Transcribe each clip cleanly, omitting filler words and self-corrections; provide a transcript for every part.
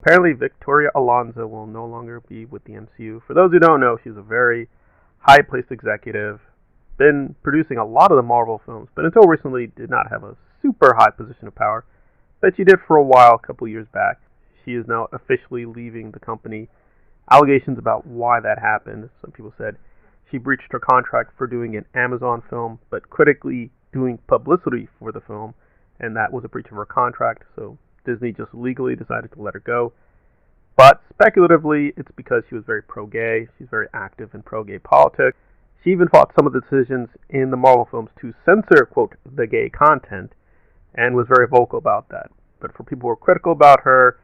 Apparently, Victoria Alonso will no longer be with the MCU. For those who don't know, she's a very high-placed executive, been producing a lot of the Marvel films, but until recently did not have a super high position of power that she did for a while a couple years back. She is now officially leaving the company. Allegations about why that happened. Some people said she breached her contract for doing an Amazon film, but critically doing publicity for the film, and that was a breach of her contract, so Disney just legally decided to let her go. But speculatively, it's because she was very pro-gay. She's very active in pro-gay politics. She even fought some of the decisions in the Marvel films to censor, quote, the gay content, and was very vocal about that. But for people who are critical about her,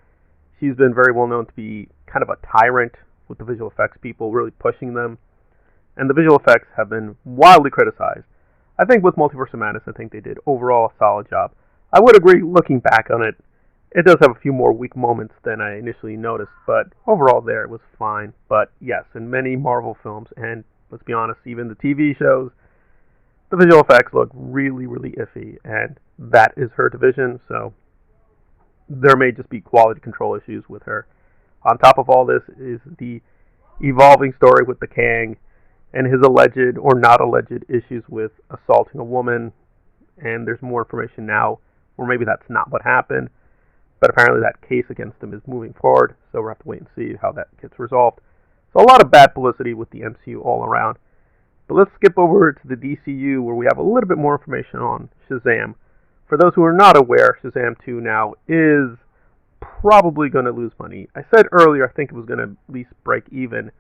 she's been very well known to be kind of a tyrant with the visual effects people, really pushing them. And the visual effects have been wildly criticized. I think with Multiverse of Madness, I think they did overall a solid job. I would agree, looking back on it, it does have a few more weak moments than I initially noticed, but overall there it was fine. But yes, in many Marvel films, and let's be honest, even the TV shows, the visual effects look really, really iffy, and that is her division, so there may just be quality control issues with her. On top of all this is the evolving story with the Kang and his alleged or not alleged issues with assaulting a woman, and there's more information now, or maybe that's not what happened, but apparently that case against him is moving forward, so we'll have to wait and see how that gets resolved. So a lot of bad publicity with the MCU all around. But let's skip over to the DCU, where we have a little bit more information on Shazam. For those who are not aware, Shazam 2 now is probably going to lose money. I said earlier I think it was going to at least break even.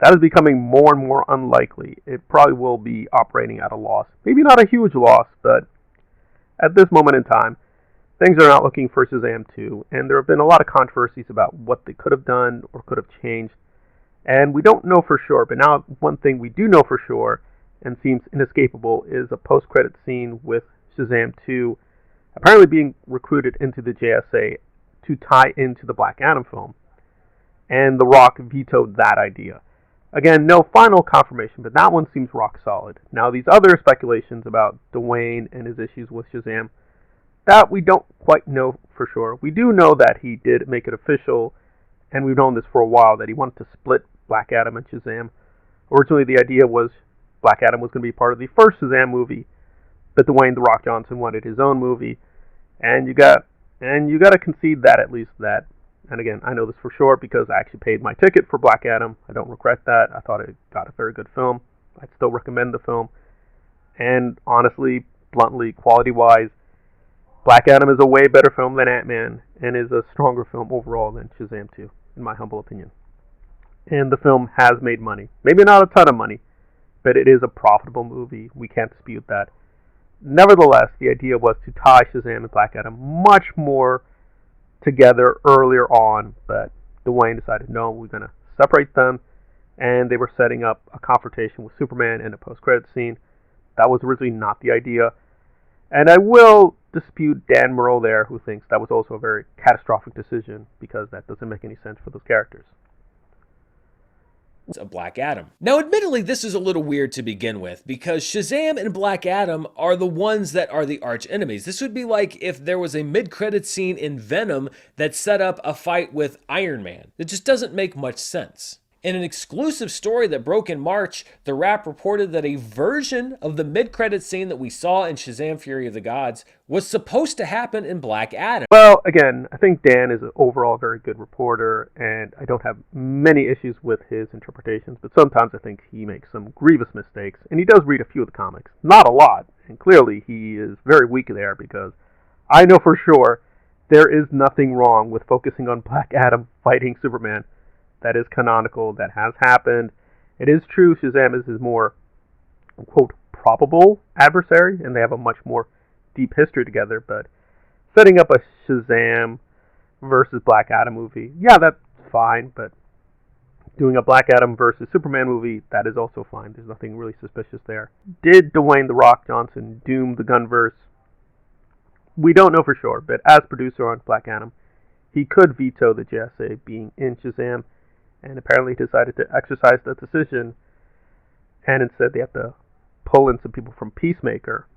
That is becoming more and more unlikely. It probably will be operating at a loss. Maybe not a huge loss, but at this moment in time, things are not looking for Shazam 2, and there have been a lot of controversies about what they could have done or could have changed, and we don't know for sure, but now one thing we do know for sure, and seems inescapable, is a post-credit scene with Shazam 2 apparently being recruited into the JSA to tie into the Black Adam film, and The Rock vetoed that idea. Again, no final confirmation, but that one seems rock solid. Now, these other speculations about Dwayne and his issues with Shazam, that we don't quite know for sure. We do know that he did make it official, and we've known this for a while, that he wanted to split Black Adam and Shazam. Originally, the idea was Black Adam was going to be part of the first Shazam movie, but Dwayne "The Rock" Johnson wanted his own movie, and you got to concede that, at least that. And again, I know this for sure because I actually paid my ticket for Black Adam. I don't regret that. I thought it got a very good film. I'd still recommend the film. And honestly, bluntly, quality-wise, Black Adam is a way better film than Antman, and is a stronger film overall than Shazam 2, in my humble opinion. And the film has made money. Maybe not a ton of money, but it is a profitable movie. We can't dispute that. Nevertheless, the idea was to tie Shazam and Black Adam much more together earlier on, but Dwayne decided, no, we're going to separate them, and they were setting up a confrontation with Superman in a post-credits scene. That was originally not the idea, and I will dispute Dan Murrow there, who thinks that was also a very catastrophic decision, because that doesn't make any sense for those characters. A Black Adam. Now, admittedly, this is a little weird to begin with, because Shazam and Black Adam are the ones that are the arch enemies. This would be like if there was a mid-credit scene in Venom that set up a fight with Iron Man. It just doesn't make much sense. In an exclusive story that broke in March, The Wrap reported that a version of the mid-credit scene that we saw in Shazam Fury of the Gods was supposed to happen in Black Adam. Well, again, I think Dan is overall a very good reporter, and I don't have many issues with his interpretations, but sometimes I think he makes some grievous mistakes, and he does read a few of the comics. Not a lot, and clearly he is very weak there, because I know for sure there is nothing wrong with focusing on Black Adam fighting Superman. That is canonical, that has happened. It is true Shazam is his more, quote, probable adversary, and they have a much more deep history together, but setting up a Shazam versus Black Adam movie, yeah, that's fine, but doing a Black Adam versus Superman movie, that is also fine. There's nothing really suspicious there. Did Dwayne "The Rock" Johnson doom the Gunverse? We don't know for sure, but as producer on Black Adam, he could veto the JSA being in Shazam, and apparently decided to exercise that decision, and instead they have to pull in some people from Peacemaker.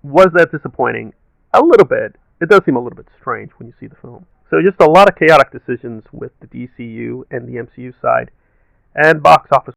Was that disappointing? A little bit. It does seem a little bit strange when you see the film. So just a lot of chaotic decisions with the DCU and the MCU side, and box office